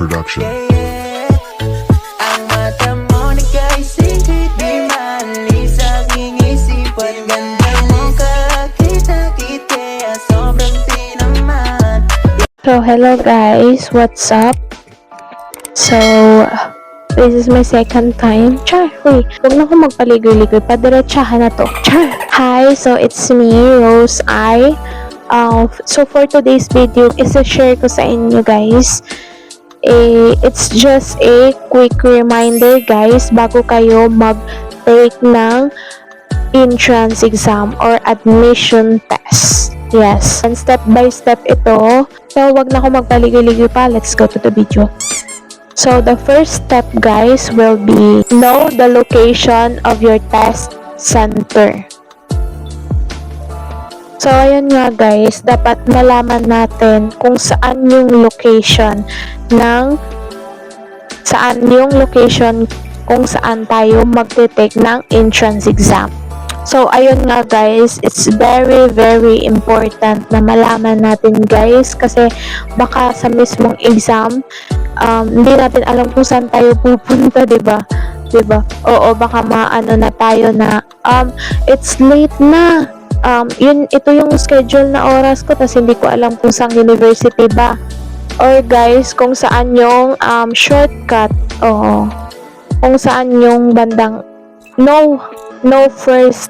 Production. Ang mata mo nagka-isingit, di maalis sa aking isipan. Ganda mo kakita-kit, kaya sobrang tinaman. So hello guys, what's up? So this is my second time. Char, wait, huwag na akong magpaligoy-ligoy, padiretsahan na to. Char. Hi, so it's me, Rose I. So for today's video, isa-share ko sa inyo guys. It's just a quick reminder guys, bago kayo mag-take ng entrance exam or admission test. Yes, and step by step ito. So wag na ako magpaligoy-ligoy pa, let's go to the video. So the first step guys will be know the location of your test center. So ayun nga guys, dapat malaman natin kung saan yung location kung saan tayo magte-take ng entrance exam. So ayun nga guys, it's very important na malaman natin guys, kasi baka sa mismong exam hindi natin alam kung saan tayo pupunta, 'di ba? Oo, baka maano na tayo na it's late na. Ito yung schedule na oras ko, tas hindi ko alam kung saan university ba. Or guys, kung saan yung shortcut. Oo. Kung saan yung bandang no first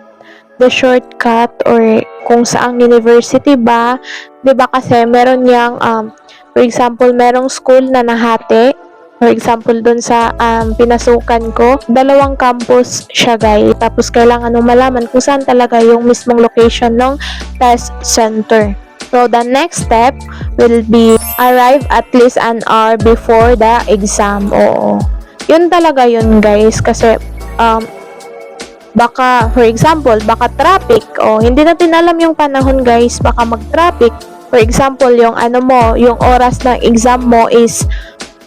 the shortcut, or kung saang university ba. 'Di ba kasi meron yang for example, merong school na nahati. For example, dun sa pinasukan ko, 2 campus siya guys. Tapos kailangan nung malaman kung saan talaga yung mismong location ng test center. So the next step will be arrive at least an hour before the exam. Oo. Yun talaga yun guys, kasi baka for example, baka traffic. Hindi natin alam yung panahon guys, baka mag-traffic. For example, yung yung oras ng exam mo is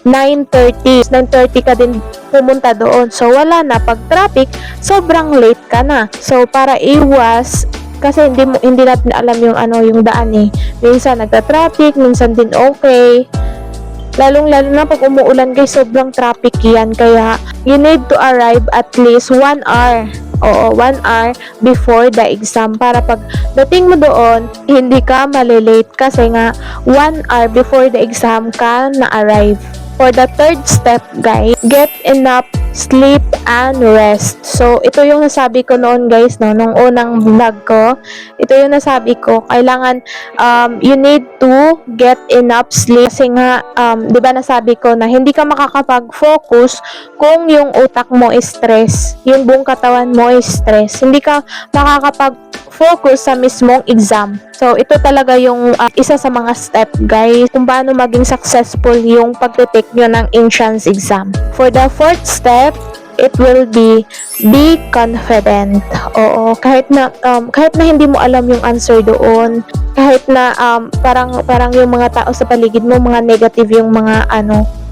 9:30 ka din pumunta doon. So wala na, pag traffic, sobrang late ka na. So para iwas, kasi hindi natin alam yung yung daan eh. Minsan nagta-traffic, minsan din okay. Lalo na pag umuulan guys, sobrang traffic yan. Kaya you need to arrive at least 1 hour. Oo, 1 hour before the exam, para pag dating mo doon, hindi ka malilate, kasi nga 1 hour before the exam ka na-arrive. For the third step guys, get enough sleep and rest. So ito yung nasabi ko noon guys, nung unang vlog ko. Ito yung nasabi ko, kailangan you need to get enough sleep, kasi nga 'di ba nasabi ko na hindi ka makakapag-focus kung yung utak mo is stress, yung buong katawan mo is stress. Hindi ka makakapag-focus sa mismong exam. So ito talaga yung isa sa mga step guys kung paano maging successful yung pagte-take nyo ng entrance exam. For the fourth step, it will be confident. Oo, kahit na hindi mo alam yung answer doon, kahit na parang yung mga tao sa paligid mo, mga negative yung mga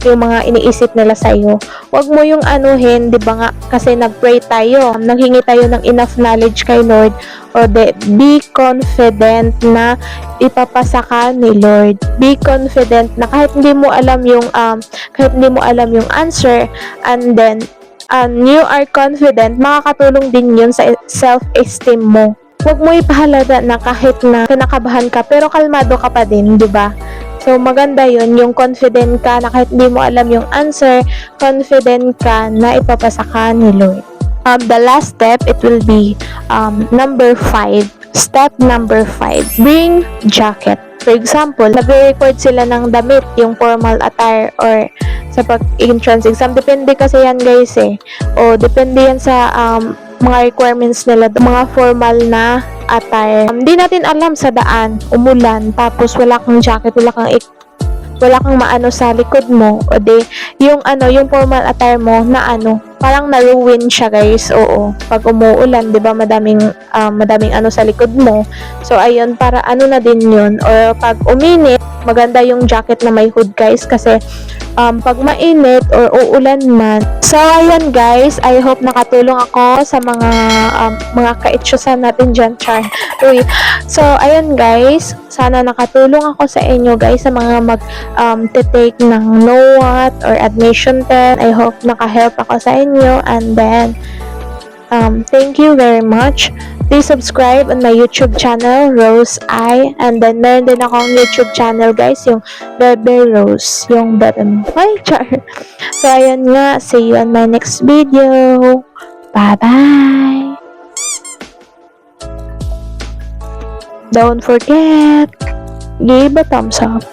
yung mga iniisip nila sa iyo. Huwag mo yung anuhin, 'di ba nga? Kasi nagpray tayo, nanghingi tayo ng enough knowledge kay Lord, or be confident na ipapasa ka ni Lord. Be confident na kahit hindi mo alam yung answer, and then you are confident, makakatulong din yun sa self-esteem mo. Huwag mo ipahalata na kahit na kinakabahan ka, pero kalmado ka pa din, 'di ba? So maganda yun, yung confident ka na kahit hindi mo alam yung answer, confident ka na ipapasa ka ni Lord. The last step, it will be number 5. Step number 5, bring jacket. For example, nagre-record sila ng damit, yung formal attire, or sa pag-entrance exam. Depende kasi yan guys eh. Depende yan sa mga requirements nila, mga formal na attire. Hindi natin alam sa daan, umulan, tapos wala kang jacket, wala kang maano sa likod mo, o yung formal attire mo na parang na-ruin siya guys. Oo, pag umuulan, 'di ba, madaming ano sa likod mo. So ayun, para ano na din 'yun, or pag uminit, maganda yung jacket na may hood guys, kasi pag mainit or uulan man. So ayun guys, I hope nakatulong ako sa mga kaitsusan natin dyan, char. Uy. So ayun guys, sana nakatulong ako sa inyo guys, sa mga take ng NOAT or admission 10. I hope naka-help ako sa inyo, and then thank you very much. Please subscribe on my YouTube channel, Rose I. And then, meron din akong YouTube channel, guys, yung Bebe Rose. Yung Bebe mo. Ay, char. So, ayan nga. See you on my next video. Bye-bye. Don't forget, give a thumbs up.